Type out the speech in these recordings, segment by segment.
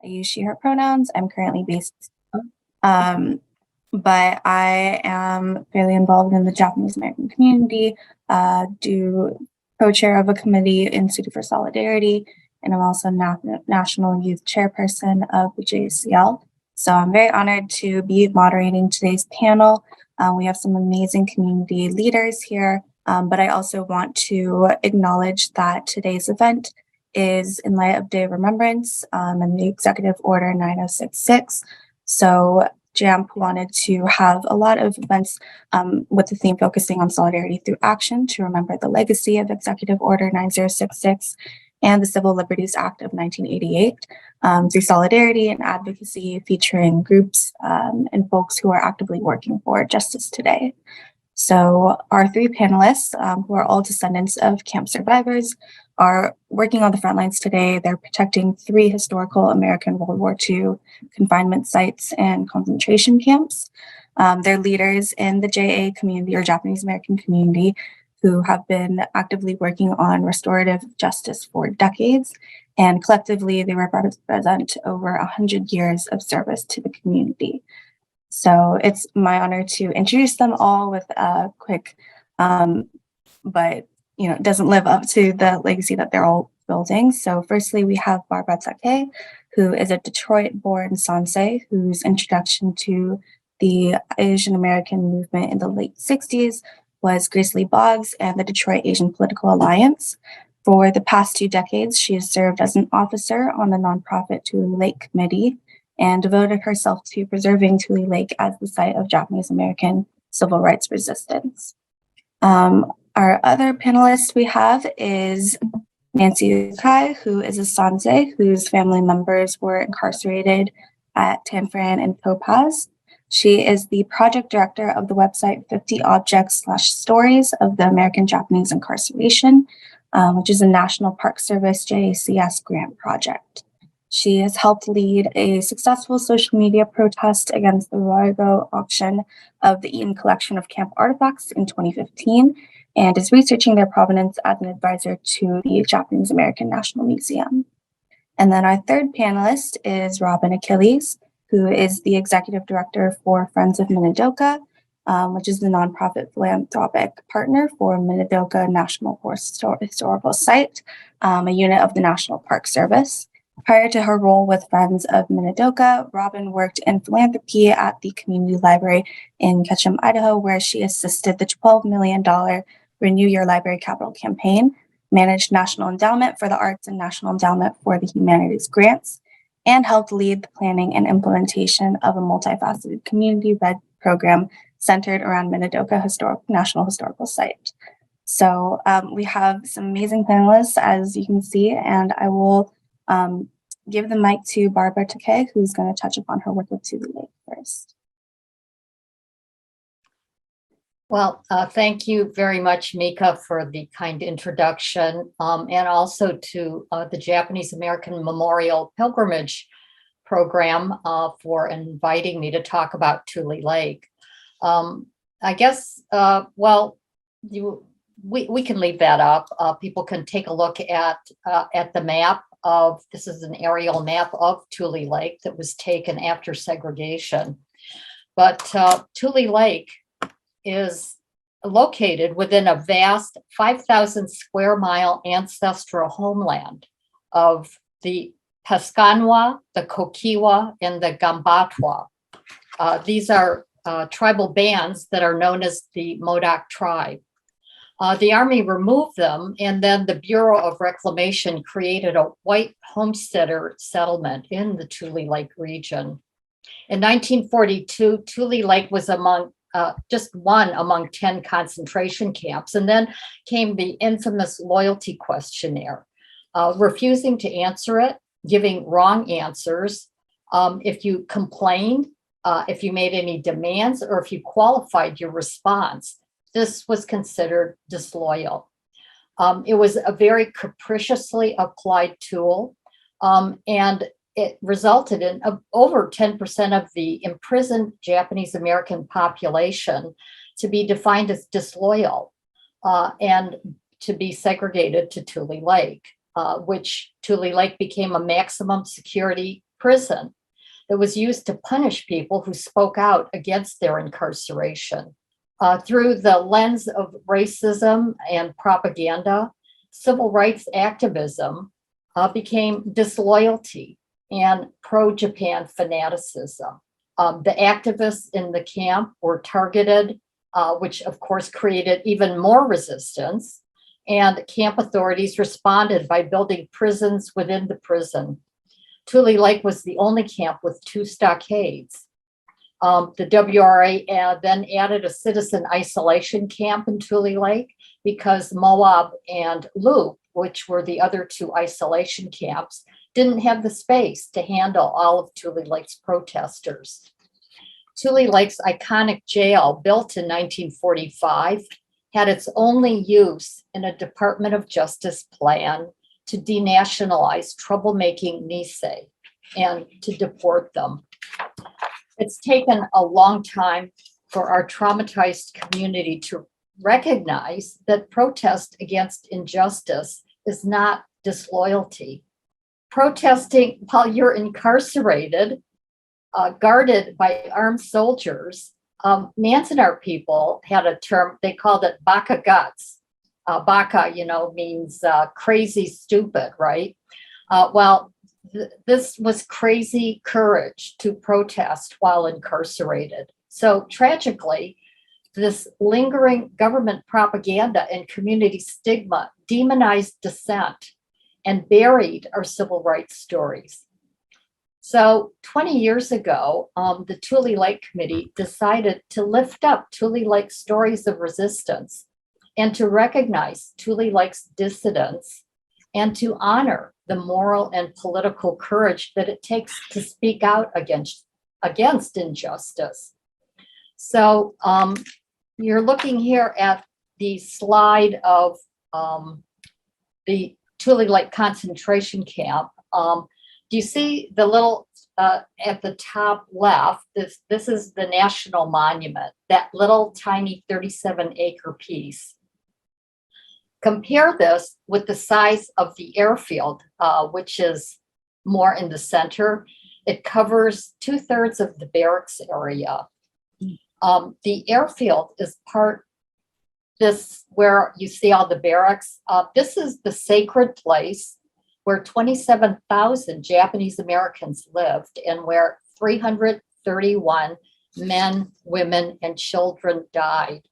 I use she, her pronouns. I'm currently based, um, but I am fairly involved in the Japanese American community, do co-chair of a committee in City for Solidarity, and I'm also National Youth Chairperson of the JCL. So I'm very honored to be moderating today's panel. We have some amazing community leaders here, but I also want to acknowledge that today's event is in light of Day of Remembrance and the Executive Order 9066. So JAMP wanted to have a lot of events with the theme focusing on solidarity through action to remember the legacy of Executive Order 9066 and the Civil Liberties Act of 1988 through solidarity and advocacy, featuring groups and folks who are actively working for justice today. So our three panelists, who are all descendants of camp survivors, are working on the front lines today. They're protecting 3 historical American World War II confinement sites and concentration camps. They're leaders in the JA community, or Japanese American community, who have been actively working on restorative justice for decades. And collectively, they represent over 100 years of service to the community. So it's my honor to introduce them all with a quick, but it doesn't live up to the legacy that they're all building. So firstly, we have Barbara Takei, who is a Detroit-born Sansei, whose introduction to the Asian American movement in the late 60s was Grace Lee Boggs and the Detroit Asian Political Alliance. For the past 2 decades, she has served as an officer on the nonprofit Tule Lake Committee and devoted herself to preserving Tule Lake as the site of Japanese American civil rights resistance. Our other panelist we have is Nancy Ukai, who is a Sansei whose family members were incarcerated at Tanforan and Topaz. She is the project director of the website 50 Objects/Stories of the American Japanese Incarceration, which is a National Park Service JACS grant project. She has helped lead a successful social media protest against the Roigo auction of the Eaton collection of camp artifacts in 2015, and is researching their provenance as an advisor to the Japanese American National Museum. And then our third panelist is Robyn Achilles, who is the executive director for Friends of Minidoka, which is the nonprofit philanthropic partner for Minidoka National Historical Site, a unit of the National Park Service. Prior to her role with Friends of Minidoka, Robyn worked in philanthropy at the community library in Ketchum, Idaho, where she assisted the $12 million Renew Your Library Capital campaign, managed National Endowment for the Arts and National Endowment for the Humanities grants, and helped lead the planning and implementation of a multifaceted community-led program centered around Minidoka National Historical Site. So we have some amazing panelists, as you can see, and I will give the mic to Barbara Takei, who's going to touch upon her work with Tule Lake first. Well, thank you very much, Mika, for the kind introduction, and also to the Japanese American Memorial Pilgrimage Program for inviting me to talk about Tule Lake. I guess, we can leave that up. People can take a look at the map of, this is an aerial map of Tule Lake that was taken after segregation. But Tule Lake is located within a vast 5,000 square mile ancestral homeland of the Pascanwa, the Kokiwa, and the Gambatwa. These are tribal bands that are known as the Modoc tribe. The Army removed them, and then the Bureau of Reclamation created a white homesteader settlement in the Tule Lake region. In 1942, Tule Lake was just one among 10 concentration camps, and then came the infamous loyalty questionnaire, refusing to answer it, giving wrong answers. If you complained, if you made any demands, or if you qualified your response, this was considered disloyal. It was a very capriciously applied tool, and it resulted in over 10% of the imprisoned Japanese American population to be defined as disloyal and to be segregated to Tule Lake, which Tule Lake became a maximum security prison that was used to punish people who spoke out against their incarceration. Through the lens of racism and propaganda, civil rights activism became disloyalty and pro-Japan fanaticism. The activists in the camp were targeted, which of course created even more resistance. And camp authorities responded by building prisons within the prison. Tule Lake was the only camp with 2 stockades. The WRA then added a citizen isolation camp in Tule Lake because Moab and Loop, which were the other 2 isolation camps, didn't have the space to handle all of Tule Lake's protesters. Tule Lake's iconic jail, built in 1945, had its only use in a Department of Justice plan to denationalize troublemaking Nisei and to deport them. It's taken a long time for our traumatized community to recognize that protest against injustice is not disloyalty. Protesting while you're incarcerated, guarded by armed soldiers, Manzanar people had a term, they called it baka guts. Baka, means crazy, stupid, right? This was crazy courage to protest while incarcerated. So tragically, this lingering government propaganda and community stigma demonized dissent and buried our civil rights stories. So 20 years ago, the Tule Lake Committee decided to lift up Tule Lake's stories of resistance and to recognize Tule Lake's dissidents and to honor the moral and political courage that it takes to speak out against injustice. So you're looking here at the slide of the Tule Lake concentration camp. Do you see the little, at the top left, this is the National Monument, that little tiny 37-acre piece. Compare this with the size of the airfield, which is more in the center. It covers 2/3 of the barracks area. The airfield is where you see all the barracks. This is the sacred place where 27,000 Japanese Americans lived and where 331 men, women, and children died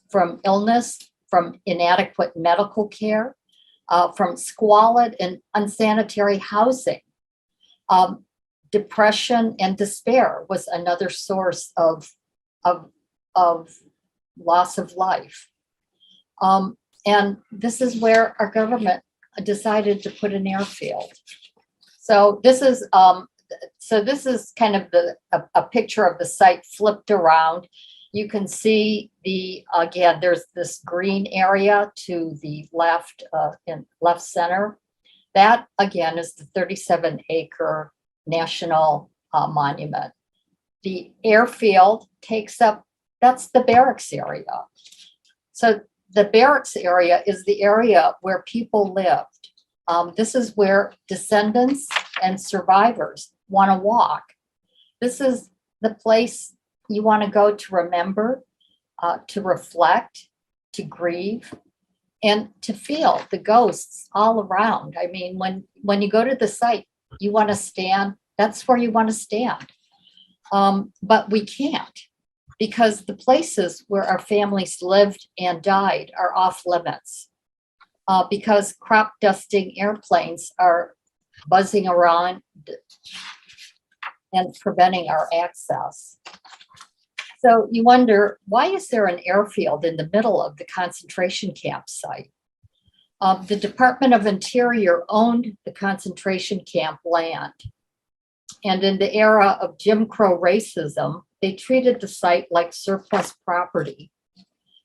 from illness, from inadequate medical care, from squalid and unsanitary housing. Depression and despair was another source of loss of life. And this is where our government decided to put an airfield. So this is kind of a picture of the site flipped around. You can see again, there's this green area to the left, in left center. That again is the 37-acre National Monument. The airfield takes up, that's the barracks area. So the barracks area is the area where people lived. This is where descendants and survivors want to walk. This is the place you want to go to remember, to reflect, to grieve, and to feel the ghosts all around. I mean, when you go to the site, you want to stand, that's where you want to stand. But we can't, because the places where our families lived and died are off limits, because crop dusting airplanes are buzzing around and preventing our access. So you wonder, why is there an airfield in the middle of the concentration camp site? The Department of Interior owned the concentration camp land. And in the era of Jim Crow racism, they treated the site like surplus property.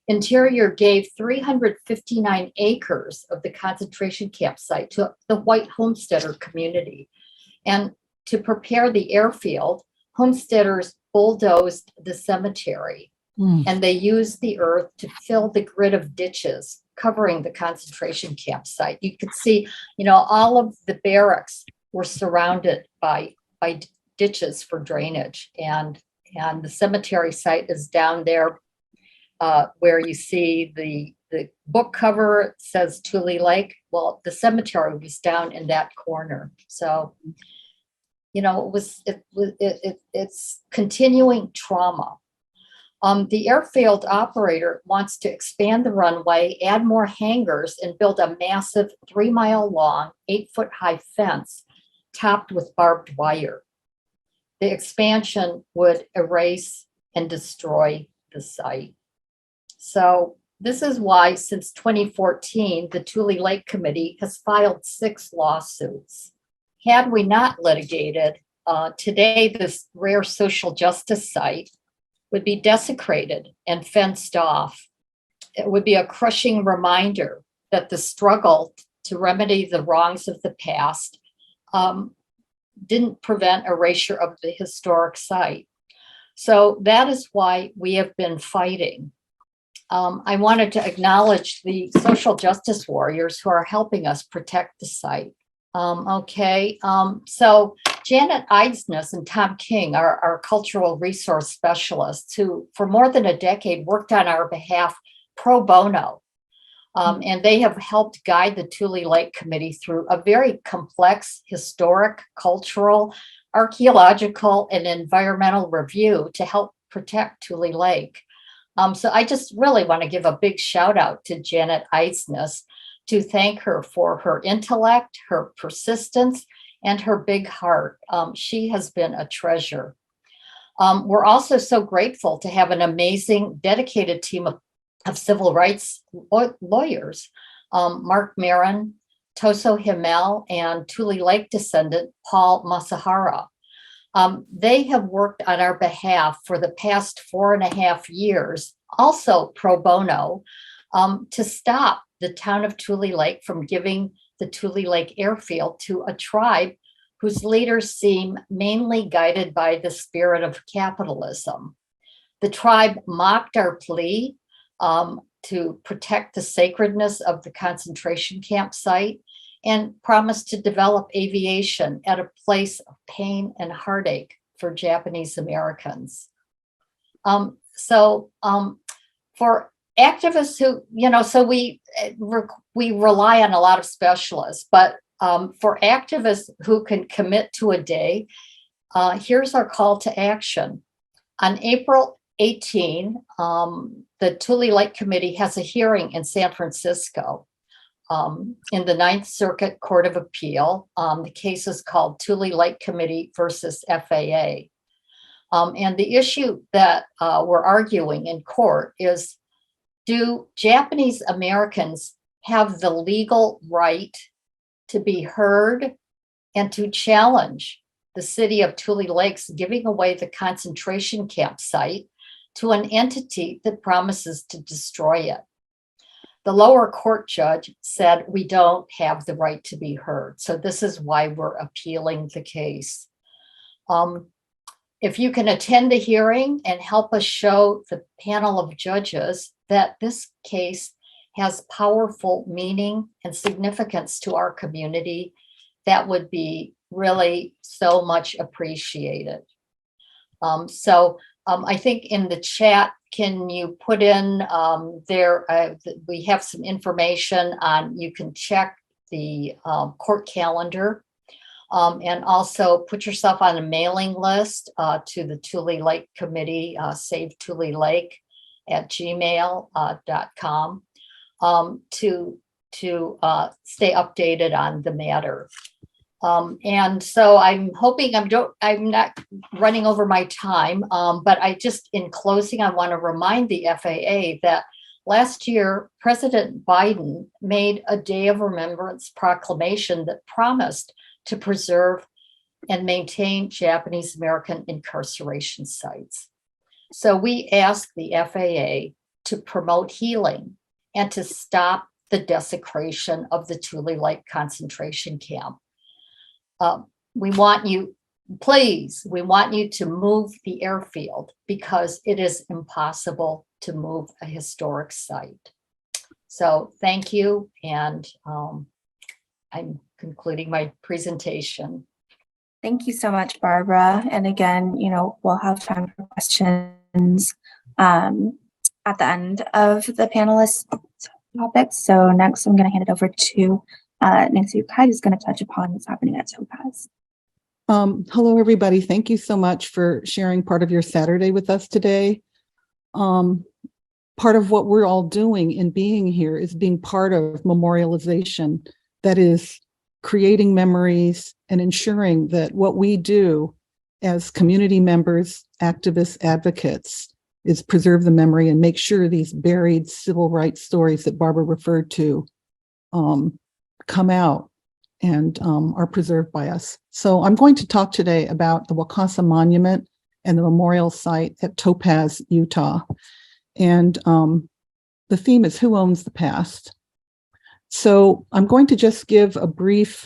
Interior gave 359 acres of the concentration camp site to the white homesteader community. And to prepare the airfield, homesteaders bulldozed the cemetery, and they used the earth to fill the grid of ditches covering the concentration camp site. You could see, all of the barracks were surrounded by by ditches for drainage. And the cemetery site is down there where you see the book cover says Tule Lake. Well, the cemetery was down in that corner. So, you know, it's continuing trauma. The airfield operator wants to expand the runway, add more hangars, and build a massive 3-mile-long, 8-foot-high fence topped with barbed wire. The expansion would erase and destroy the site. So this is why, since 2014, the Tule Lake Committee has filed 6 lawsuits. Had we not litigated, today this rare social justice site would be desecrated and fenced off. It would be a crushing reminder that the struggle to remedy the wrongs of the past didn't prevent erasure of the historic site. So that is why we have been fighting. I wanted to acknowledge the social justice warriors who are helping us protect the site. So Janet Eidsness and Tom King are our cultural resource specialists who, for more than a decade, worked on our behalf pro bono. And they have helped guide the Tule Lake Committee through a very complex historic, cultural, archaeological, and environmental review to help protect Tule Lake. So I just really want to give a big shout out to Janet Eidsness to thank her for her intellect, her persistence, and her big heart. She has been a treasure. We're also so grateful to have an amazing, dedicated team of civil rights lawyers, Mark Marin, Toso Himmel, and Tule Lake descendant Paul Masahara. They have worked on our behalf for the past 4.5 years, also pro bono, to stop the town of Tule Lake from giving the Tule Lake airfield to a tribe whose leaders seem mainly guided by the spirit of capitalism. The tribe mocked our plea to protect the sacredness of the concentration camp site and promised to develop aviation at a place of pain and heartache for Japanese Americans. For activists who, so we rely on a lot of specialists, but for activists who can commit to a day, here's our call to action. On April 18, the Tule Lake Committee has a hearing in San Francisco in the Ninth Circuit Court of Appeal. The case is called Tule Lake Committee versus FAA. And the issue that we're arguing in court is, do Japanese Americans have the legal right to be heard and to challenge the city of Tule Lake's giving away the concentration camp site to an entity that promises to destroy it? The lower court judge said we don't have the right to be heard. So this is why we're appealing the case. If you can attend the hearing and help us show the panel of judges that this case has powerful meaning and significance to our community, that would be really so much appreciated. I think in the chat, can you put in we have some information on, you can check the court calendar and also put yourself on a mailing list to the Tule Lake Committee, Save Tule Lake at gmail.com to stay updated on the matter. And so I'm hoping I'm not running over my time, but in closing, I want to remind the FAA that last year, President Biden made a Day of Remembrance proclamation that promised to preserve and maintain Japanese American incarceration sites. So we ask the FAA to promote healing and to stop the desecration of the Tule Lake concentration camp. We want you to move the airfield because it is impossible to move a historic site. So thank you, and I'm concluding my presentation. Thank you so much, Barbara. And again, we'll have time for questions at the end of the panelist topics. So next, I'm going to hand it over to Nancy Ukai, who's going to touch upon what's happening at Topaz. Hello, everybody. Thank you so much for sharing part of your Saturday with us today. Part of what we're all doing in being here is being part of memorialization, that is creating memories and ensuring that what we do as community members, activists, advocates, is preserve the memory and make sure these buried civil rights stories that Barbara referred to come out and are preserved by us. So I'm going to talk today about the Wakasa Monument and the memorial site at Topaz, Utah. And the theme is Who Owns the Past? So I'm going to just give a brief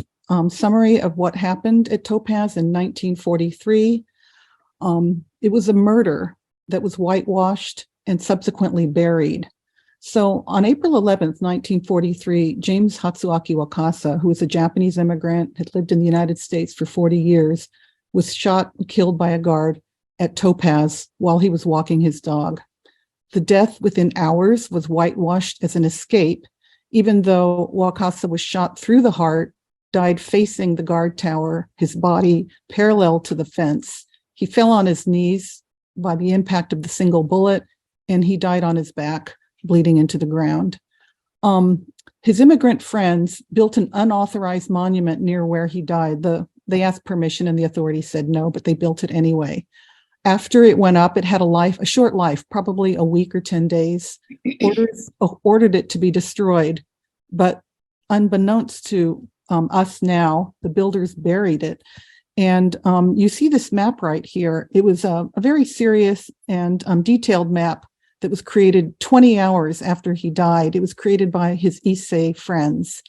summary of what happened at Topaz in 1943. It was a murder that was whitewashed and subsequently buried. So on April 11th, 1943, James Hatsuaki Wakasa, who was a Japanese immigrant, had lived in the United States for 40 years, was shot and killed by a guard at Topaz while he was walking his dog. The death within hours was whitewashed as an escape, even though Wakasa was shot through the heart, died facing the guard tower, his body parallel to the fence. He fell on his knees by the impact of the single bullet, and he died on his back, bleeding into the ground. His immigrant friends built an unauthorized monument near where he died. They asked permission and the authorities said no, but they built it anyway. After it went up, it had a short life, probably a week or 10 days. Ordered it to be destroyed, but unbeknownst to us now, the builders buried it. And you see this map right here. It was a very serious and detailed map that was created 20 hours after he died. It was created by his Issei friends.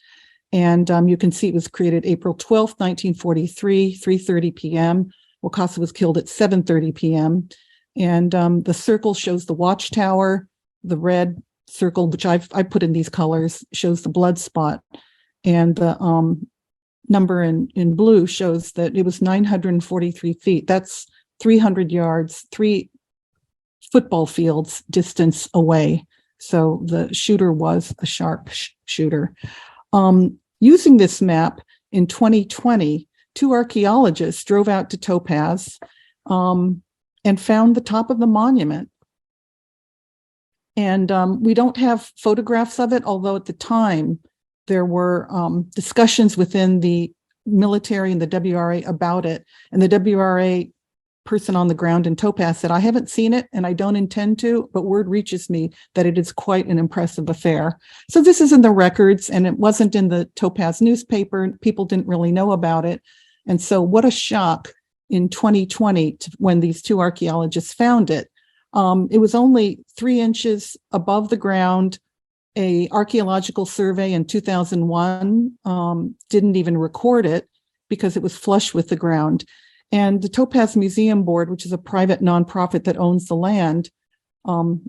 And you can see it was created April 12th, 1943, 3:30 p.m. Wakasa was killed at 7:30 p.m. And the circle shows the watchtower. The red circle, which I put in these colors, shows the blood spot. And the number in blue shows that it was 943 feet. That's 300 yards, 3 football fields distance away. So the shooter was a sharp shooter. Using this map in 2020, 2 archaeologists drove out to Topaz and found the top of the monument. And we don't have photographs of it, although at the time there were discussions within the military and the WRA about it. And the WRA person on the ground in Topaz said, I haven't seen it and I don't intend to, but word reaches me that it is quite an impressive affair. So this is in the records and it wasn't in the Topaz newspaper. People didn't really know about it. And so what a shock in 2020 when these 2 archaeologists found it. It was only 3 inches above the ground. An archaeological survey in 2001 didn't even record it because it was flush with the ground. And the Topaz Museum Board, which is a private nonprofit that owns the land, owns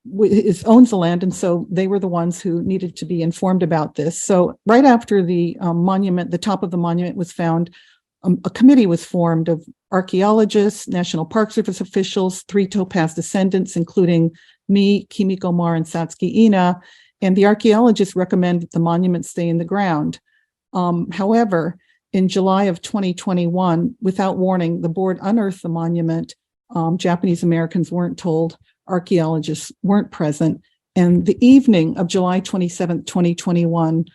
the land, and so they were the ones who needed to be informed about this. So right after the monument, the top of the monument was found, a committee was formed of archaeologists, National Park Service officials, 3 Topaz descendants, including me, Kimiko Mar, and Satsuki Ina, and the archaeologists recommend that the monument stay in the ground. However, in July of 2021, without warning, the board unearthed the monument. Japanese Americans weren't told, archaeologists weren't present. And the evening of July 27th, 2021,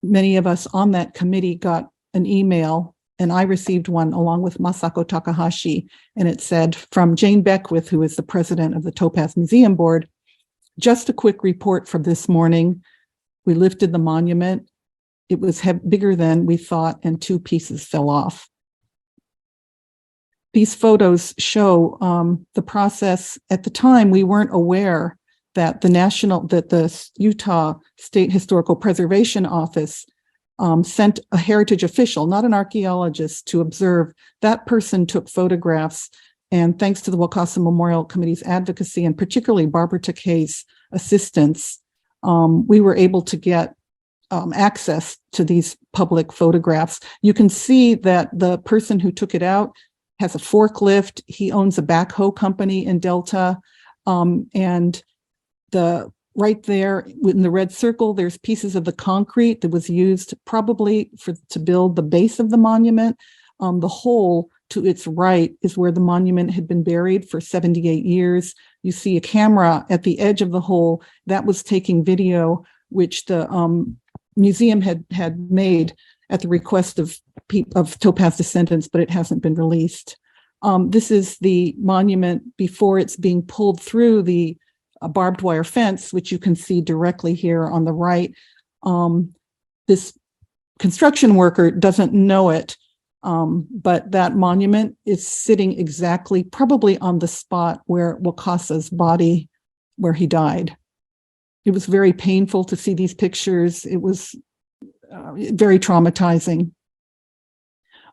many of us on that committee got an email, and I received one along with Masako Takahashi, and it said, from Jane Beckwith, who is the president of the Topaz Museum Board, just a quick report from this morning. We lifted the monument. It was bigger than we thought, and 2 pieces fell off. These photos show the process. At the time, we weren't aware that the Utah State Historical Preservation Office sent a heritage official, not an archaeologist, to observe. That person took photographs, and thanks to the Wakasa Memorial Committee's advocacy, and particularly Barbara Takei's assistance, we were able to get access to these public photographs. You can see that the person who took it out has a forklift. He owns a backhoe company in Delta. And right there in the red circle, there's pieces of the concrete that was used probably to build the base of the monument. The hole to its right is where the monument had been buried for 78 years. You see a camera at the edge of the hole that was taking video, which the museum had made at the request of Topaz descendants, but it hasn't been released. This is the monument before it's being pulled through the barbed wire fence, which you can see directly here on the right. This construction worker doesn't know it, but that monument is sitting exactly, probably on the spot where Wakasa's body, where he died. It was very painful to see these pictures. It was very traumatizing.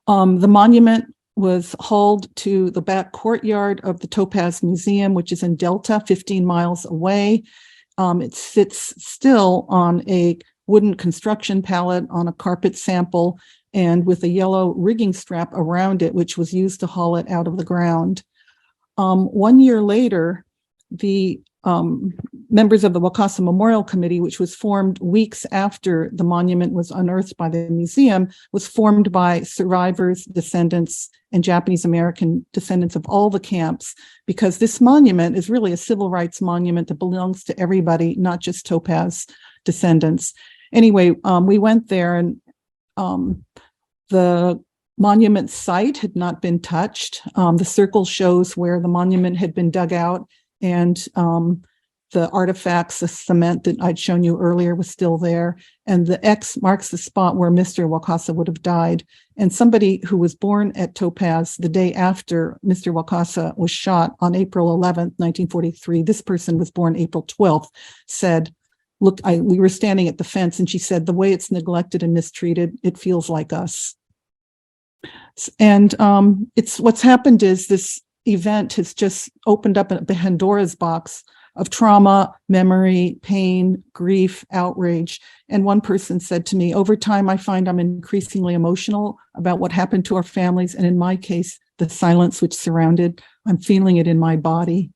The monument was hauled to the back courtyard of the Topaz Museum, which is in Delta, 15 miles away. It sits still on a wooden construction pallet on a carpet sample and with a yellow rigging strap around it, which was used to haul it out of the ground. 1 year later, the members of the Wakasa Memorial Committee, which was formed weeks after the monument was unearthed by the museum, was formed by survivors, descendants, and Japanese American descendants of all the camps, because this monument is really a civil rights monument that belongs to everybody, not just Topaz descendants. Anyway, we went there, and the monument site had not been touched. The circle shows where the monument had been dug out, and the artifacts, the cement that I'd shown you earlier was still there. And the X marks the spot where Mr. Wakasa would have died. And somebody who was born at Topaz the day after Mr. Wakasa was shot on April 11th, 1943, this person was born April 12th, said, look, we were standing at the fence, and she said, the way it's neglected and mistreated, it feels like us. And what's happened is this event has just opened up the Pandora's box of trauma, memory, pain, grief, outrage. And one person said to me, over time, I find I'm increasingly emotional about what happened to our families. And in my case, the silence which surrounded, I'm feeling it in my body.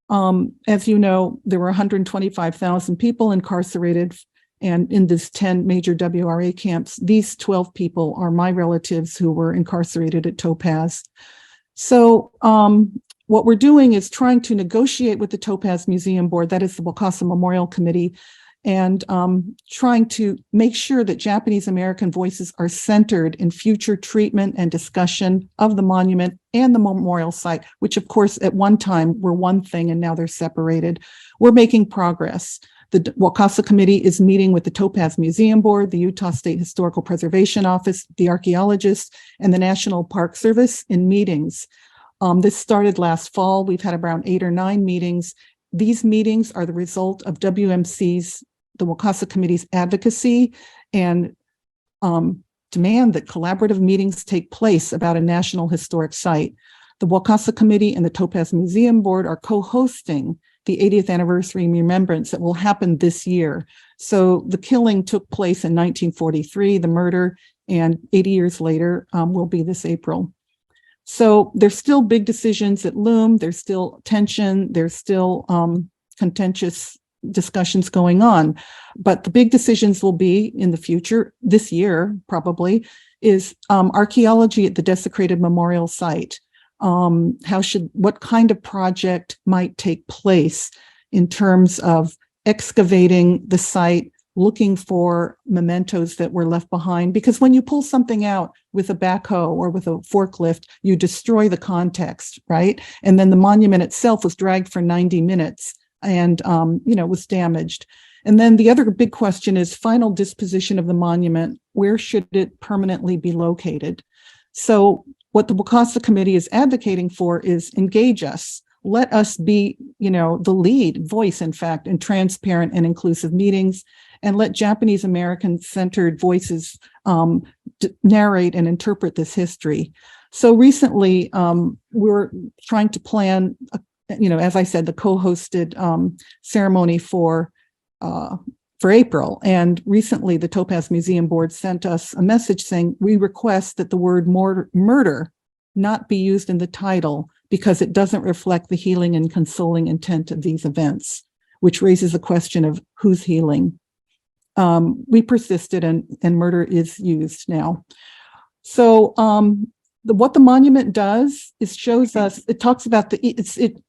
As you know, there were 125,000 people incarcerated, and in these 10 major WRA camps, these 12 people are my relatives who were incarcerated at Topaz. So what we're doing is trying to negotiate with the Topaz Museum Board, that is the Wakasa Memorial Committee, and trying to make sure that Japanese American voices are centered in future treatment and discussion of the monument and the memorial site, which of course at one time were one thing and now they're separated. We're making progress. The Wakasa Committee is meeting with the Topaz Museum Board, the Utah State Historical Preservation Office, the archaeologists, and the National Park Service in meetings. This started last fall. We've had around 8 or 9 meetings. These meetings are the result of WMC's, the Wakasa Committee's advocacy and demand that collaborative meetings take place about a national historic site. The Wakasa Committee and the Topaz Museum Board are co-hosting the 80th anniversary remembrance that will happen this year. So the killing took place in 1943, the murder, and 80 years later will be this April. So there's still big decisions that loom. There's still tension. There's still contentious discussions going on. But the big decisions will be in the future, this year probably, is archaeology at the desecrated memorial site. What kind of project might take place in terms of excavating the site, looking for mementos that were left behind? Because when you pull something out with a backhoe or with a forklift, you destroy the context, right? And then the monument itself was dragged for 90 minutes and, was damaged. And then the other big question is final disposition of the monument. Where should it permanently be located? So what the Wakasa Committee is advocating for is engage us. Let us be, the lead voice, in fact, in transparent and inclusive meetings, and let Japanese American centered voices narrate and interpret this history. So recently, we're trying to plan, as I said, the co-hosted ceremony for for April. And recently, the Topaz Museum Board sent us a message saying, we request that the word murder not be used in the title because it doesn't reflect the healing and consoling intent of these events, which raises the question of who's healing. We persisted, and murder is used now. So what the monument does is shows us, it talks about it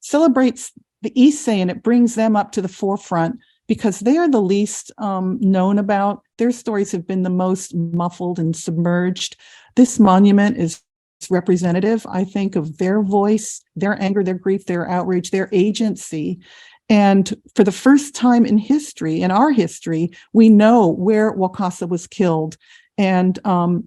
celebrates the Issei, and it brings them up to the forefront because they are the least known about. Their stories have been the most muffled and submerged. This monument is representative, I think, of their voice, their anger, their grief, their outrage, their agency. And for the first time in history, in our history, we know where Wakasa was killed. And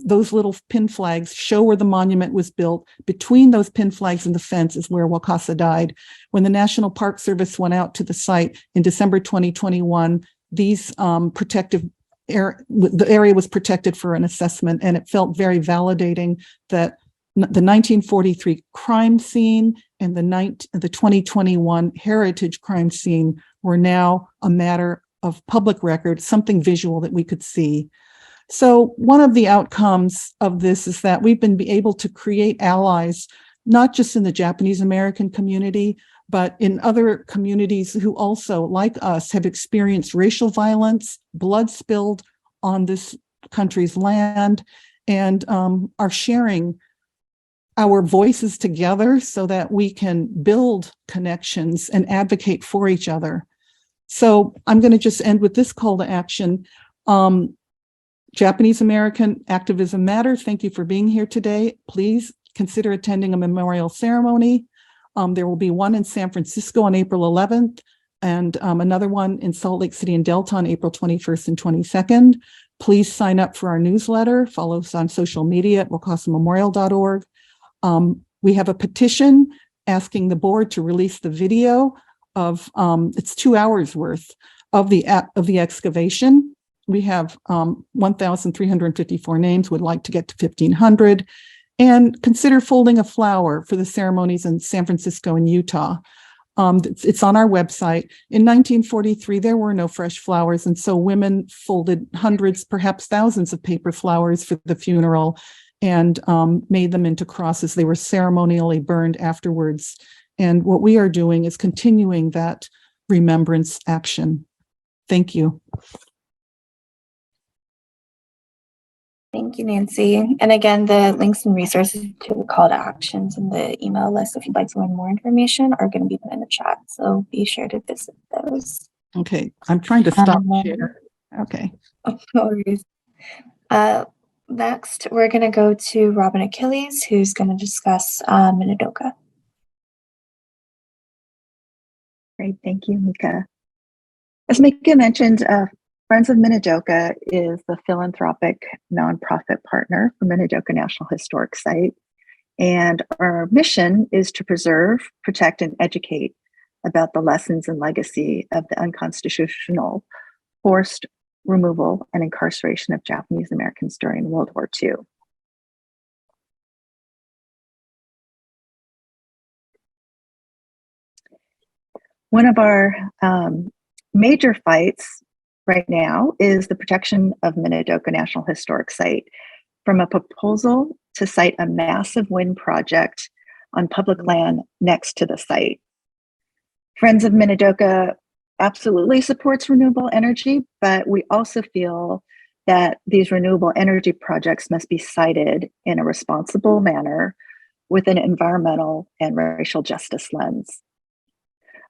those little pin flags show where the monument was built. Between those pin flags and the fence is where Wakasa died. When the National Park Service went out to the site in December 2021, these the area was protected for an assessment, and it felt very validating that the 1943 crime scene and the 2021 heritage crime scene were now a matter of public record, something visual that we could see. So one of the outcomes of this is that we've been able to create allies, not just in the Japanese American community, but in other communities who also, like us, have experienced racial violence, blood spilled on this country's land, and are sharing our voices together so that we can build connections and advocate for each other. So I'm going to just end with this call to action. Japanese American Activism Matters, thank you for being here today. Please consider attending a memorial ceremony. There will be one in San Francisco on April 11th and another one in Salt Lake City and Delta on April 21st and 22nd. Please sign up for our newsletter. Follow us on social media at wakasamemorial.org. We have a petition asking the board to release the video of, it's 2 hours worth of the excavation. We have 1,354 names, would like to get to 1,500, and consider folding a flower for the ceremonies in San Francisco and Utah. It's on our website. In 1943, there were no fresh flowers, and so women folded hundreds, perhaps thousands of paper flowers for the funeral and made them into crosses. They were ceremonially burned afterwards. And what we are doing is continuing that remembrance action. Thank you. Thank you, Nancy. And again, the links and resources to the call to actions and the email list, if you'd like to learn more information, are going to be put in the chat. So be sure to visit those. Okay, I'm trying to stop share. Okay. No worries. Next, we're going to go to Robyn Achilles, who's going to discuss Minidoka. Great, thank you, Mika. As Mika mentioned, Friends of Minidoka is the philanthropic nonprofit partner for Minidoka National Historic Site. And our mission is to preserve, protect, and educate about the lessons and legacy of the unconstitutional forced removal and incarceration of Japanese Americans during World War II. One of our major fights right now is the protection of Minidoka National Historic Site from a proposal to site a massive wind project on public land next to the site. Friends of Minidoka absolutely supports renewable energy, but we also feel that these renewable energy projects must be sited in a responsible manner with an environmental and racial justice lens.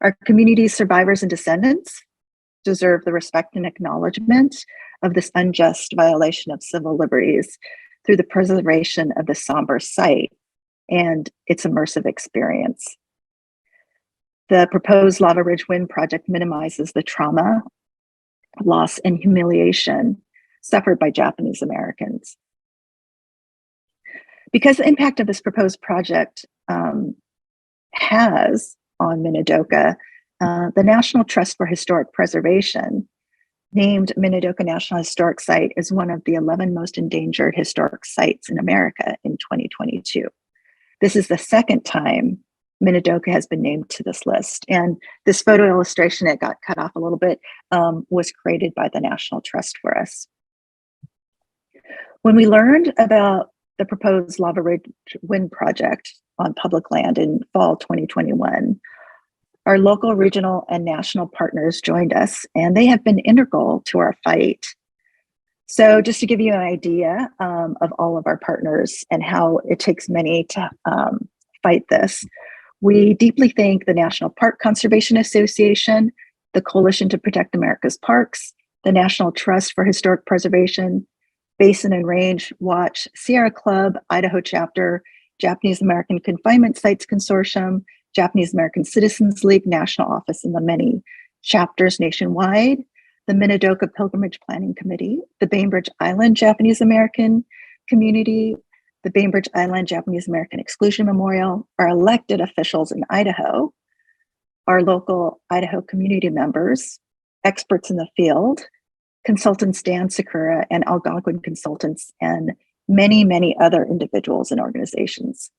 Our community's survivors and descendants deserve the respect and acknowledgement of this unjust violation of civil liberties through the preservation of the somber site and its immersive experience. The proposed Lava Ridge Wind Project minimizes the trauma, loss, and humiliation suffered by Japanese Americans. Because the impact of this proposed project has on Minidoka, the National Trust for Historic Preservation named Minidoka National Historic Site as one of the 11 most endangered historic sites in America in 2022. This is the second time Minidoka has been named to this list. And this photo illustration, it got cut off a little bit, was created by the National Trust for us. When we learned about the proposed Lava Ridge Wind Project on public land in fall 2021, our local, regional, and national partners joined us, and they have been integral to our fight. So just to give you an idea of all of our partners and how it takes many to fight this, we deeply thank the National Park Conservation Association, the Coalition to Protect America's Parks, the National Trust for Historic Preservation, Basin and Range Watch, Sierra Club, Idaho Chapter, Japanese American Confinement Sites Consortium, Japanese American Citizens League National Office, and the many chapters nationwide, the Minidoka Pilgrimage Planning Committee, the Bainbridge Island Japanese American Community, the Bainbridge Island Japanese American Exclusion Memorial, our elected officials in Idaho, our local Idaho community members, experts in the field, consultants Dan Sakura and Algonquin consultants, and many, many other individuals and organizations.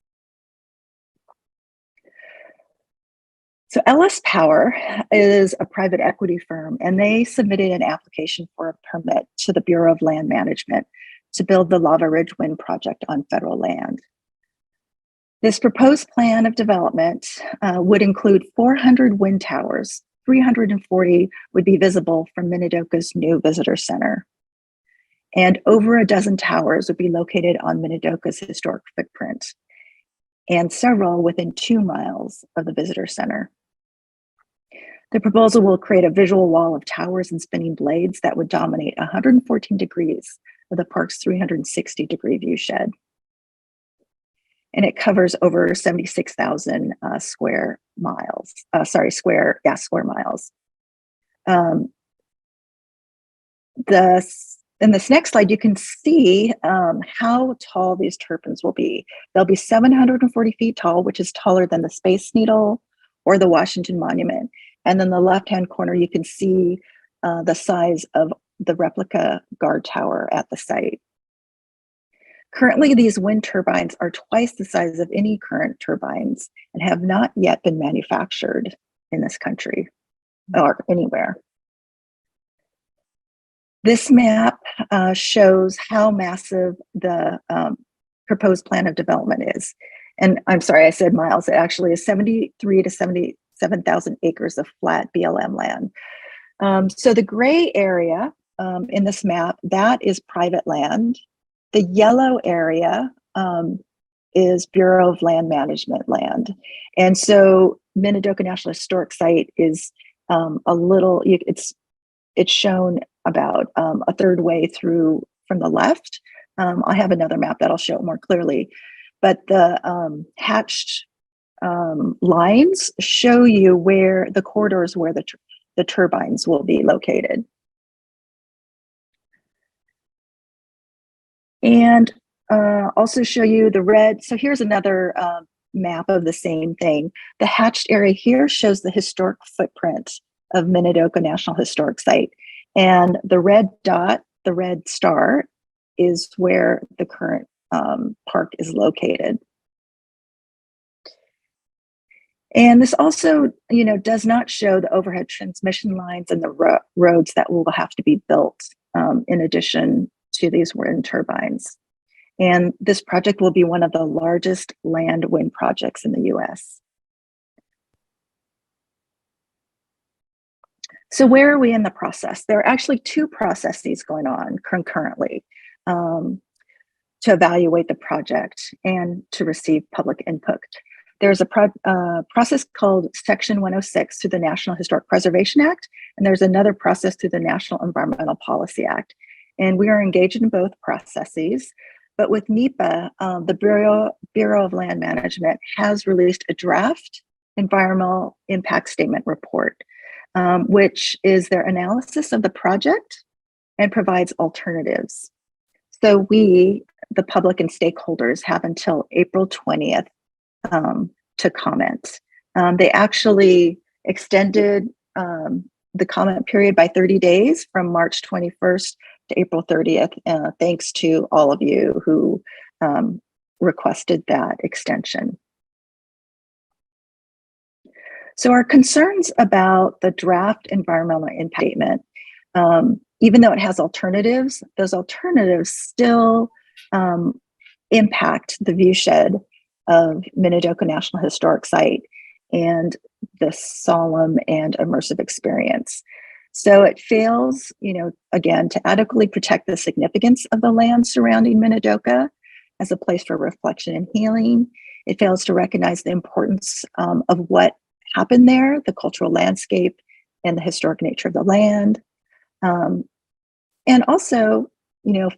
So LS Power is a private equity firm, and they submitted an application for a permit to the Bureau of Land Management to build the Lava Ridge Wind Project on federal land. This proposed plan of development would include 400 wind towers. 340 would be visible from Minidoka's new visitor center. And over a dozen towers would be located on Minidoka's historic footprint, and several within 2 miles of the visitor center. The proposal will create a visual wall of towers and spinning blades that would dominate 114 degrees of the park's 360-degree view shed. And it covers over 76,000 square miles. Square miles. In this next slide, you can see how tall these turbines will be. They'll be 740 feet tall, which is taller than the Space Needle or the Washington Monument. And then the left-hand corner, you can see the size of the replica guard tower at the site. Currently, these wind turbines are twice the size of any current turbines and have not yet been manufactured in this country or anywhere. This map shows how massive the proposed plan of development is. And I'm sorry, I said miles. It actually is 73 to 77,000 acres of flat BLM land. So the gray area in this map, that is private land. The yellow area is Bureau of Land Management land. And so Minidoka National Historic Site is it's shown about a third way through from the left. I have another map that'll show it more clearly, but the hatched lines show you where the corridors where the turbines will be located. And also show you the red. So here's another map of the same thing. The hatched area here shows the historic footprint of Minidoka National Historic Site. And the red dot, the red star, is where the current park is located. And this also, does not show the overhead transmission lines and the roads that will have to be built in addition to these wind turbines. And this project will be one of the largest land wind projects in the US. So where are we in the process? There are actually 2 processes going on concurrently to evaluate the project and to receive public input. There's a process called Section 106 through the National Historic Preservation Act, and there's another process through the National Environmental Policy Act. And we are engaged in both processes. But with NEPA, the Bureau of Land Management has released a draft environmental impact statement report, which is their analysis of the project and provides alternatives. So we, the public and stakeholders, have until April 20th to comment. They actually extended the comment period by 30 days from March 21st to April 30th, thanks to all of you who requested that extension. So our concerns about the draft environmental impact statement, even though it has alternatives, those alternatives still impact the viewshed of Minidoka National Historic Site and this solemn and immersive experience. So it fails, again, to adequately protect the significance of the land surrounding Minidoka as a place for reflection and healing. It fails to recognize the importance of what happened there, the cultural landscape and the historic nature of the land. And also,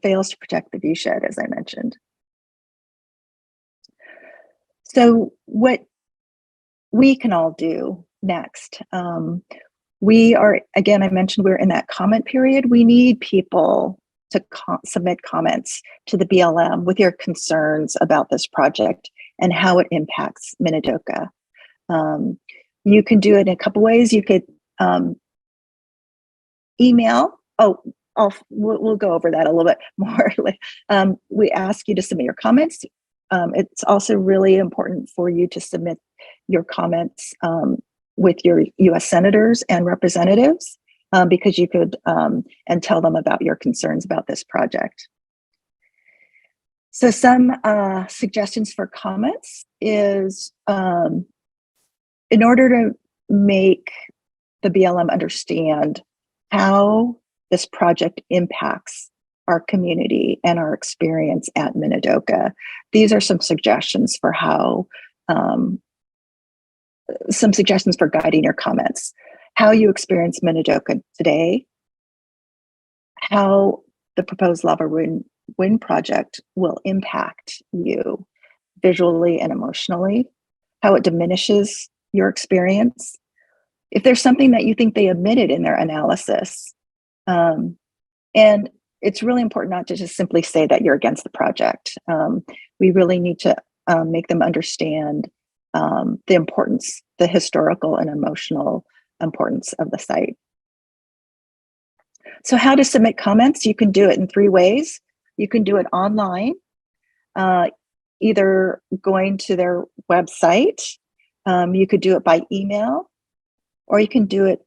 fails to protect the viewshed, as I mentioned. So what we can all do next, we are, again, I mentioned we're in that comment period. We need people to submit comments to the BLM with your concerns about this project and how it impacts Minidoka. You can do it in a couple ways. You could email. We'll go over that a little bit more. We ask you to submit your comments. It's also really important for you to submit your comments with your U.S. senators and representatives because you could and tell them about your concerns about this project. So some suggestions for comments is in order to make the BLM understand how this project impacts our community and our experience at Minidoka. These are some suggestions for how, some suggestions for guiding your comments. How you experience Minidoka today, how the proposed lava wind project will impact you visually and emotionally, how it diminishes your experience. If there's something that you think they omitted in their analysis, and it's really important not to just simply say that you're against the project. We really need to make them understand the importance, the historical and emotional importance of the site. So how to submit comments? You can do it in 3 ways. You can do it online, either going to their website. You could do it by email, or you can do it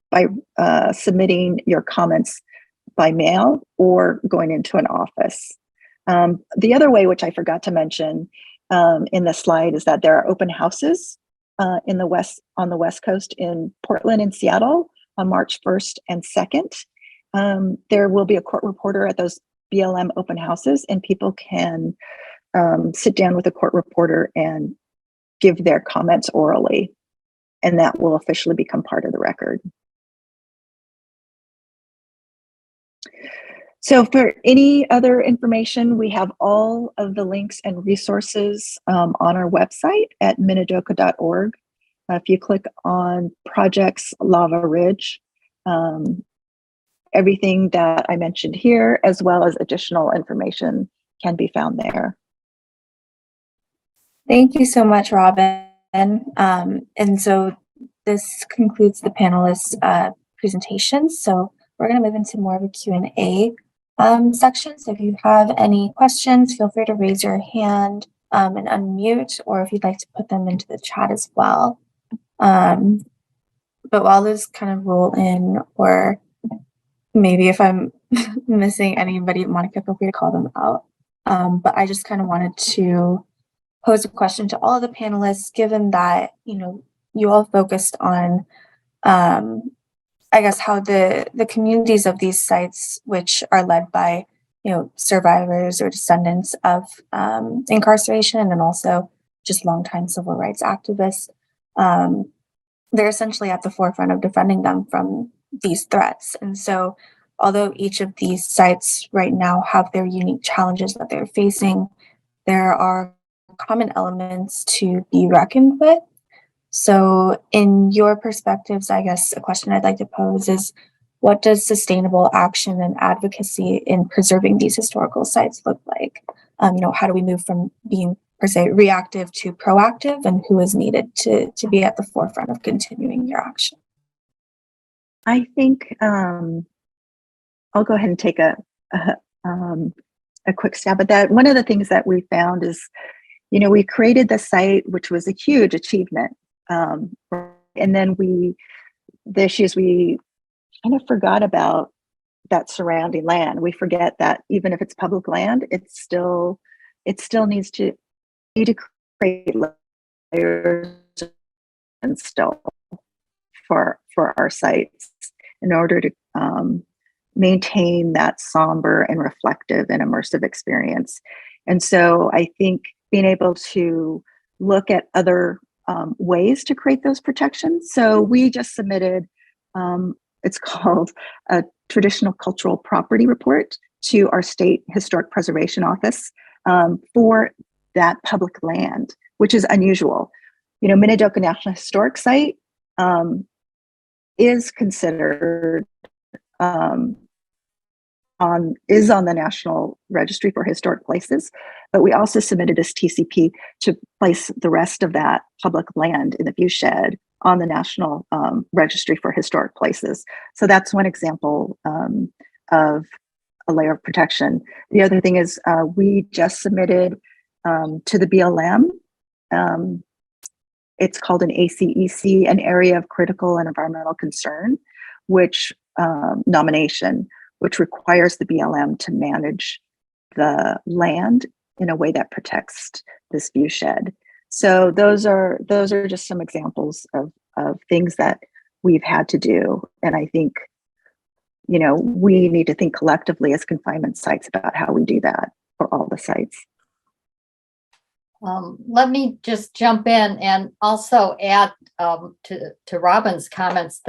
by submitting your comments by mail or going into an office. The other way, which I forgot to mention in the slide, is that there are open houses on the West Coast in Portland and Seattle on March 1st and 2nd. There will be a court reporter at those BLM open houses, and people can sit down with a court reporter and give their comments orally, and that will officially become part of the record. So for any other information, we have all of the links and resources on our website at minidoka.org. If you click on Projects Lava Ridge, everything that I mentioned here, as well as additional information, can be found there. Thank you so much, Robyn. And so this concludes the panelists' presentations. So we're going to move into more of a Q&A section. So if you have any questions, feel free to raise your hand and unmute, or if you'd like to put them into the chat as well. But while those kind of roll in, or maybe if I'm missing anybody, Monica, feel free to call them out. But I just kind of wanted to pose a question to all of the panelists, given that, you all focused on, I guess, how the communities of these sites, which are led by, survivors or descendants of incarceration, and also just longtime civil rights activists, they're essentially at the forefront of defending them from these threats. And so although each of these sites right now have their unique challenges that they're facing, there are common elements to be reckoned with. So in your perspectives, I guess a question I'd like to pose is, what does sustainable action and advocacy in preserving these historical sites look like? How do we move from being, per se, reactive to proactive, and who is needed to be at the forefront of continuing your action? I think I'll go ahead and take a quick stab at that. One of the things that we found is we created the site, which was a huge achievement. And then the issue is we kind of forgot about that surrounding land. We forget that even if it's public land, it still needs to create layers and still for our sites in order to maintain that somber and reflective and immersive experience. And so I think being able to look at other ways to create those protections. So we just submitted, it's called a traditional cultural property report to our state historic preservation office for that public land, which is unusual. Minidoka National Historic Site is considered is on the National Registry for Historic Places, but we also submitted this TCP to place the rest of that public land in the viewshed on the National Registry for Historic Places. So that's one example of a layer of protection. The other thing is we just submitted to the BLM. It's called an ACEC, an Area of Critical and Environmental Concern, which nomination, which requires the BLM to manage the land in a way that protects this viewshed. So those are just some examples of things that we've had to do. And I think, we need to think collectively as confinement sites about how we do that for all the sites. Let me just jump in and also add to Robyn's comments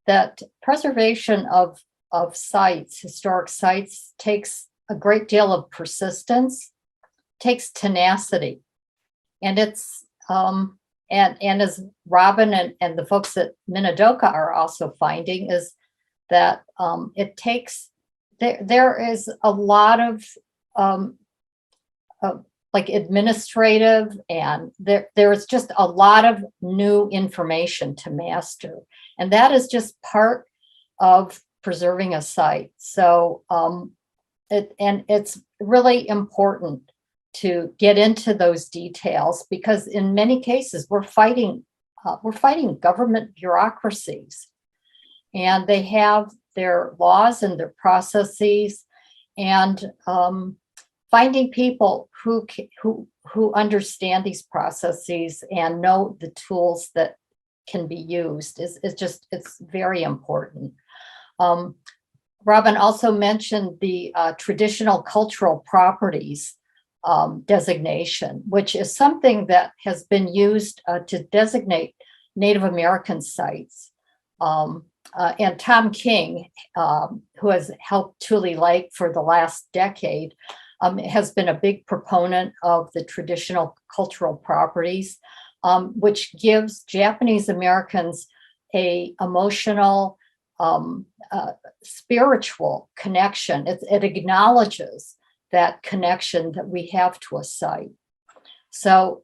that preservation of sites, historic sites, takes a great deal of persistence, takes tenacity, and it's and as Robyn and the folks at Minidoka are also finding is that it takes there is a lot of like administrative, and there is just a lot of new information to master, and that is just part of preserving a site. So it's really important to get into those details, because in many cases we're fighting government bureaucracies, and they have their laws and their processes, and finding people who understand these processes and know the tools that can be used is it's very important. Robyn also mentioned the traditional cultural properties designation, which is something that has been used to designate Native American sites. And Tom King, who has helped Tule Lake for the last decade, has been a big proponent of the traditional cultural properties, which gives Japanese Americans a emotional, spiritual connection. It acknowledges that connection that we have to a site. So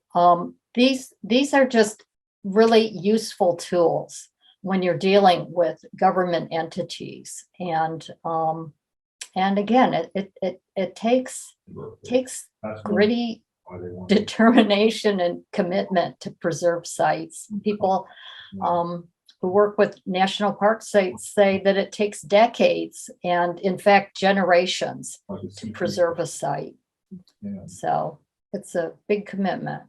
these are just really useful tools when you're dealing with government entities, and again, it takes gritty determination and commitment to preserve sites. People who work with national park sites say that it takes decades and, in fact, generations to preserve a site. So it's a big commitment.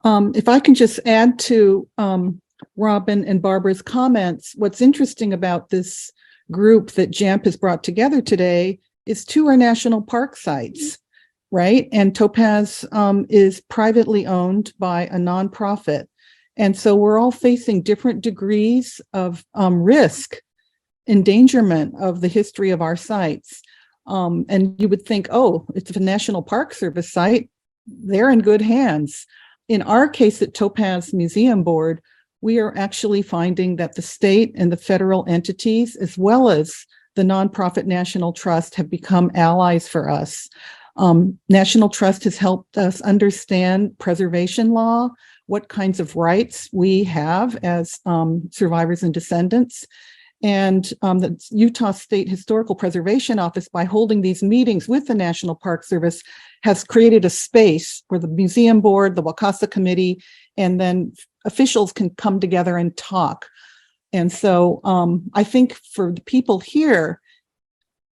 If I can just add to Robyn and Barbara's comments, what's interesting about this group that JAMP has brought together today is 2 are national park sites, right? And Topaz is privately owned by a nonprofit. And so we're all facing different degrees of risk, endangerment of the history of our sites. And you would think, oh, it's a National Park Service site, they're in good hands. In our case at Topaz Museum Board, we are actually finding that the state and the federal entities, as well as the nonprofit National Trust, have become allies for us. National Trust has helped us understand preservation law, what kinds of rights we have as survivors and descendants. And the Utah State Historical Preservation Office, by holding these meetings with the National Park Service, has created a space where the museum board, the Wakasa Committee, and then officials can come together and talk. And so I think for the people here,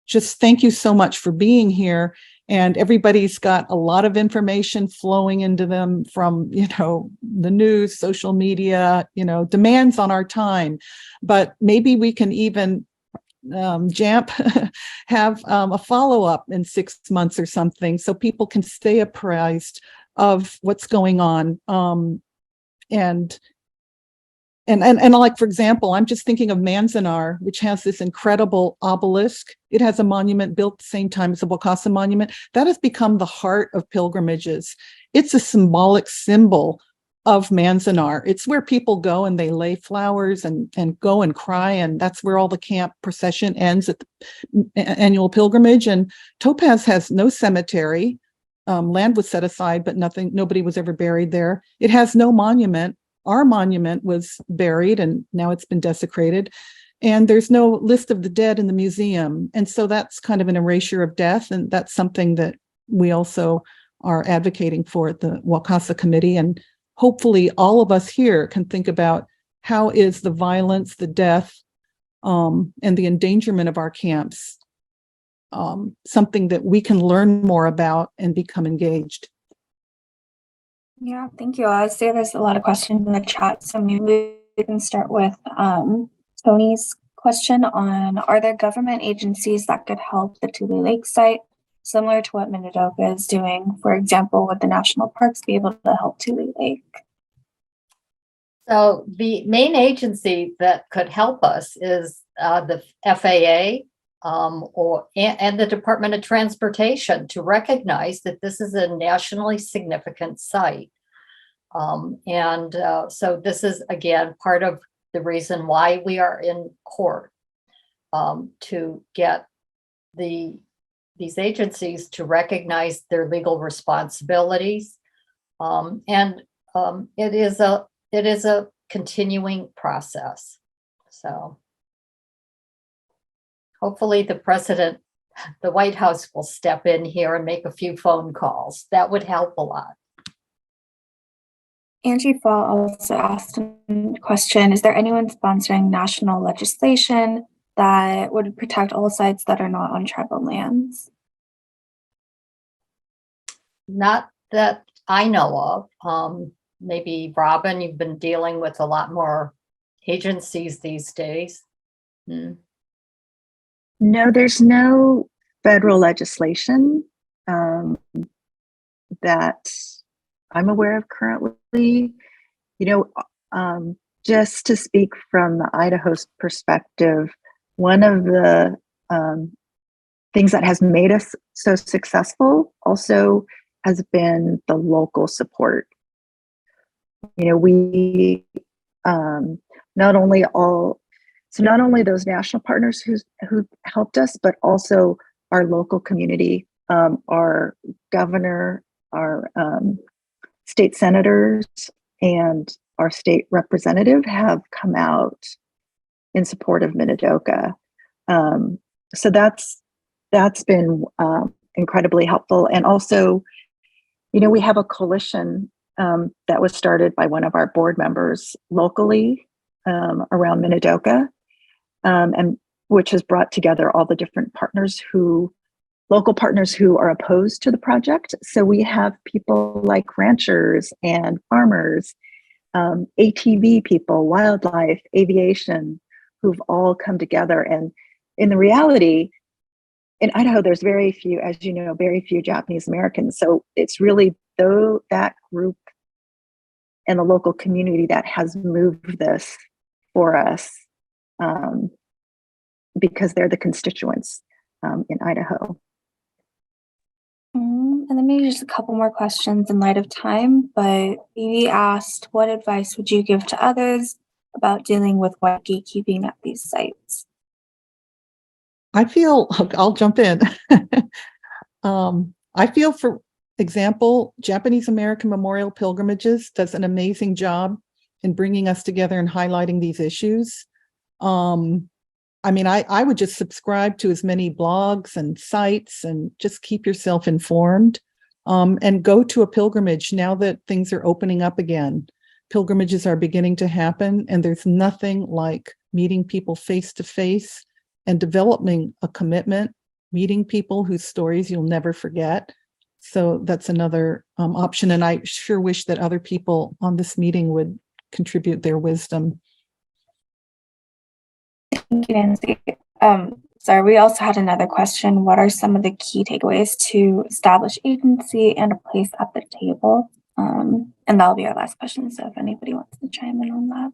just thank you so much for being here. And everybody's got a lot of information flowing into them from, the news, social media, demands on our time. But maybe we can even Jamp have a follow-up in 6 months or something, so people can stay apprised of what's going on. And like, for example, I'm just thinking of Manzanar, which has this incredible obelisk. It has a monument built at the same time as the Wakasa Monument. That has become the heart of pilgrimages. It's a symbolic symbol of Manzanar. It's where people go and they lay flowers and go and cry. And that's where all the camp procession ends at the annual pilgrimage. And Topaz has no cemetery. Land was set aside, but nobody was ever buried there. It has no monument. Our monument was buried and now it's been desecrated. And there's no list of the dead in the museum. And so that's kind of an erasure of death. And that's something that we also are advocating for at the Wakasa Committee. And hopefully all of us here can think about how is the violence, the death, and the endangerment of our camps something that we can learn more about and become engaged. Yeah, thank you. I see there's a lot of questions in the chat, so maybe we can start with Tony's question on, are there government agencies that could help the Tule Lake site, similar to what Minidoka is doing? For example, would the national parks be able to help Tule Lake? So the main agency that could help us is the FAA and the Department of Transportation, to recognize that this is a nationally significant site. So this is, again, part of the reason why we are in court, to get these agencies to recognize their legal responsibilities. It is a continuing process. So hopefully the White House will step in here and make a few phone calls. That would help a lot. Angie Fall also asked a question, is there anyone sponsoring national legislation that would protect all sites that are not on tribal lands? Not that I know of. Maybe Robyn, you've been dealing with a lot more agencies these days. No, there's no federal legislation that I'm aware of currently. Just to speak from the Idaho's perspective, one of the things that has made us so successful also has been the local support. We not only those national partners who helped us, but also our local community, our governor, our state senators, and our state representative have come out in support of Minidoka. So that's been incredibly helpful. And also, we have a coalition that was started by one of our board members locally around Minidoka, and which has brought together all the different local partners who are opposed to the project. So we have people like ranchers and farmers, ATV people, wildlife, aviation, who've all come together. And in the reality, in Idaho, there's very few, as you know, very few Japanese Americans. So it's really that group and the local community that has moved this for us, because they're the constituents in Idaho. And then maybe just a couple more questions in light of time, but Phoebe asked, what advice would you give to others about dealing with white gatekeeping at these sites? I'll jump in. I feel, for example, Japanese American Memorial Pilgrimages does an amazing job in bringing us together and highlighting these issues. I mean, I would just subscribe to as many blogs and sites and just keep yourself informed, and go to a pilgrimage now that things are opening up again. Pilgrimages are beginning to happen, and there's nothing like meeting people face to face and developing a commitment, meeting people whose stories you'll never forget. So that's another option. And I sure wish that other people on this meeting would contribute their wisdom. Thank you, Nancy. Sorry, we also had another question. What are some of the key takeaways to establish agency and a place at the table? And that'll be our last question. So if anybody wants to chime in on that.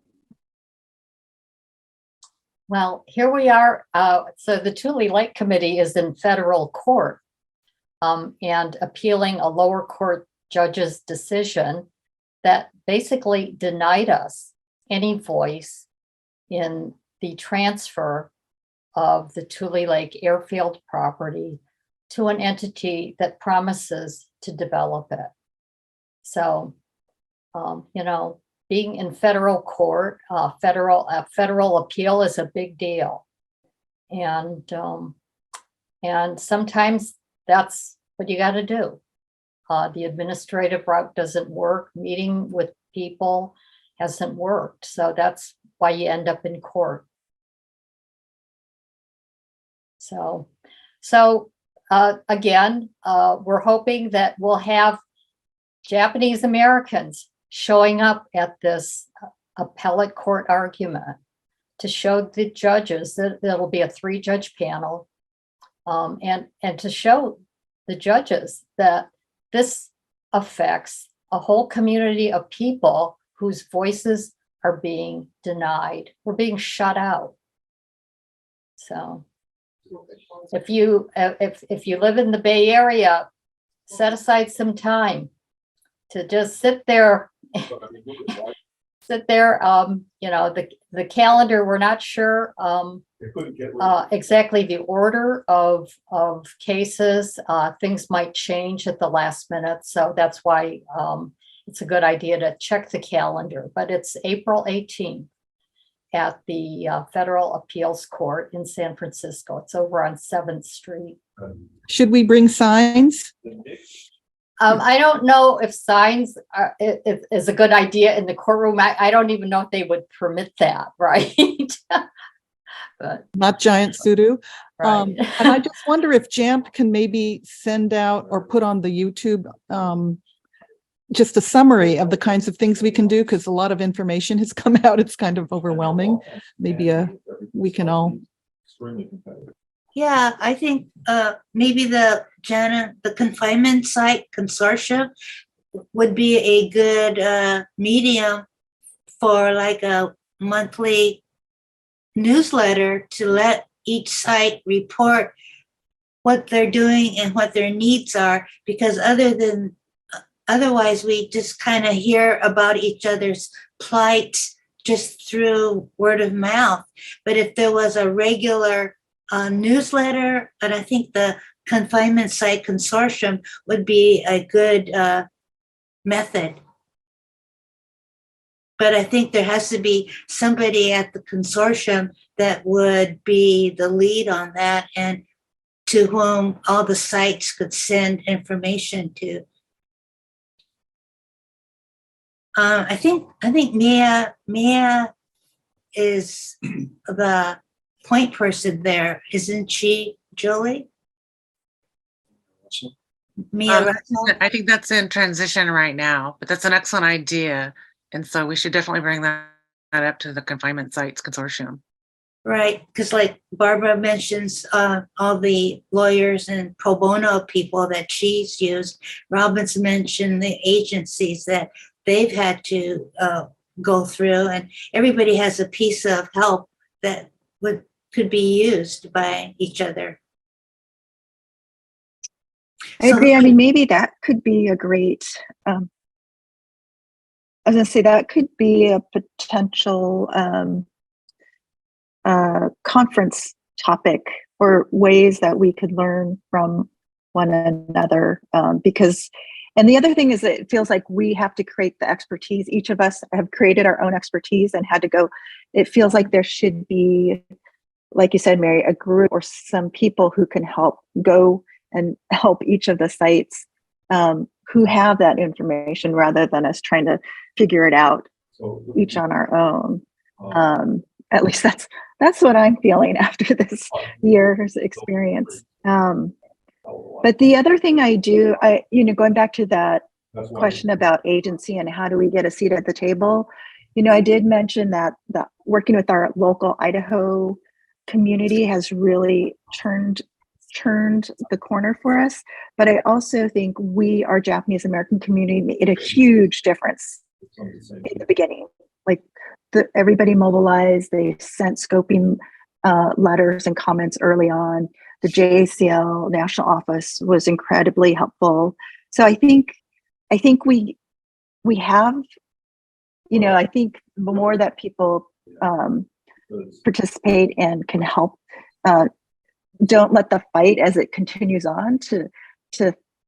Well, here we are. So the Tule Lake Committee is in federal court and appealing a lower court judge's decision that basically denied us any voice in the transfer of the Tule Lake airfield property to an entity that promises to develop it. So, being in federal court, federal appeal is a big deal. And sometimes that's what you got to do. The administrative route doesn't work. Meeting with people hasn't worked. So that's why you end up in court. So again, we're hoping that we'll have Japanese Americans showing up at this appellate court argument to show the judges that it'll be a 3-judge panel, and to show the judges that this affects a whole community of people whose voices are being denied. We're being shut out. So if you live in the Bay Area, set aside some time to just sit there. The calendar, we're not sure exactly the order of cases. Things might change at the last minute. So that's why it's a good idea to check the calendar. But it's April 18th at the Federal Appeals Court in San Francisco. It's over on 7th Street. Should we bring signs? I don't know if signs is a good idea in the courtroom. I don't even know if they would permit that, right? But, not giant sudo. right. And I just wonder if JAMP can maybe send out or put on the YouTube just a summary of the kinds of things we can do, because a lot of information has come out. It's kind of overwhelming. Maybe we can all. Yeah, I think maybe the confinement site consortium would be a good medium for like a monthly newsletter to let each site report what they're doing and what their needs are, because otherwise we just kind of hear about each other's plight just through word of mouth. But if there was a regular newsletter, and I think the confinement site consortium would be a good method. But I think there has to be somebody at the consortium that would be the lead on that, and to whom all the sites could send information to. I think Mia is the point person there, isn't she, Julie? Mia, I think that's in transition right now, but that's an excellent idea. And so we should definitely bring that up to the Confinement Sites Consortium. right? Because like Barbara mentions all the lawyers and pro bono people that she's used. Robyn's mentioned the agencies that they've had to go through, and everybody has a piece of help that could be used by each other. I agree. I mean, maybe that could be a great, I was going to say that could be a potential conference topic, or ways that we could learn from one another. Because, and the other thing is that it feels like we have to create the expertise. Each of us have created our own expertise and had to go. It feels like there should be like you said, Mary, a group or some people who can help go and help each of the sites who have that information rather than us trying to figure it out each on our own. At least that's what I'm feeling after this year's experience. But the other thing going back to that question about agency and how do we get a seat at the table, I did mention that working with our local Idaho community has really turned the corner for us. But I also think our Japanese American community made a huge difference in the beginning. Like everybody mobilized, they sent scoping letters and comments early on. The JACL national office was incredibly helpful. So I think we have, I think the more that people participate and can help, don't let the fight as it continues on to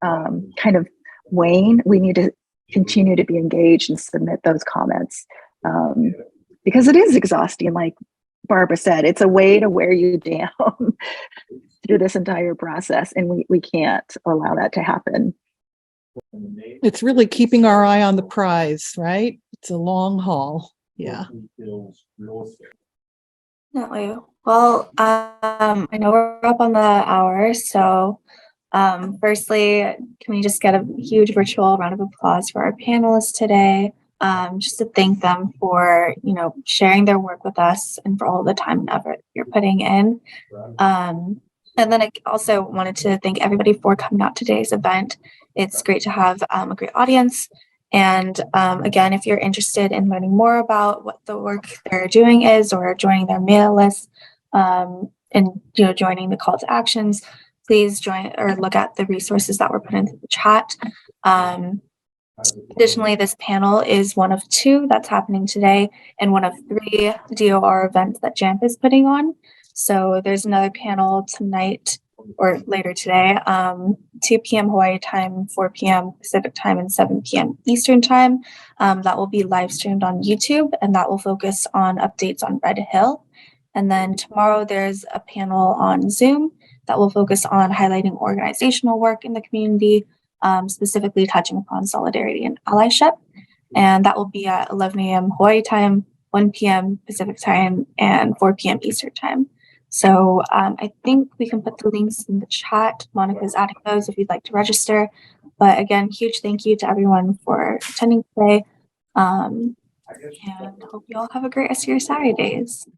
kind of wane. We need to continue to be engaged and submit those comments because it is exhausting. Like Barbara said, it's a way to wear you down through this entire process, and we can't allow that to happen. It's really keeping our eye on the prize, right? It's a long haul. Yeah. Definitely. Well, I know we're up on the hour, so firstly, can we just get a huge virtual round of applause for our panelists today? Just to thank them for, sharing their work with us and for all the time and effort you're putting in. And then I also wanted to thank everybody for coming out to today's event. It's great to have a great audience. And again, if you're interested in learning more about what the work they're doing is, or joining their mail list, and joining the call to actions, please join or look at the resources that were put into the chat. Additionally, this panel is one of 2 that's happening today and one of 3 DOR events that JAMP is putting on. So there's another panel tonight or later today, 2 p.m. Hawaii time, 4 p.m. Pacific time, and 7 p.m. Eastern time. That will be live streamed on YouTube, and that will focus on updates on Red Hill. And then tomorrow there's a panel on Zoom that will focus on highlighting organizational work in the community, specifically touching upon solidarity and allyship. And that will be at 11 a.m. Hawaii time, 1 p.m. Pacific time, and 4 p.m. Eastern time. So I think we can put the links in the chat. Monica's adding those if you'd like to register. But again, huge thank you to everyone for attending today. And hope you all have a great rest of your Saturdays.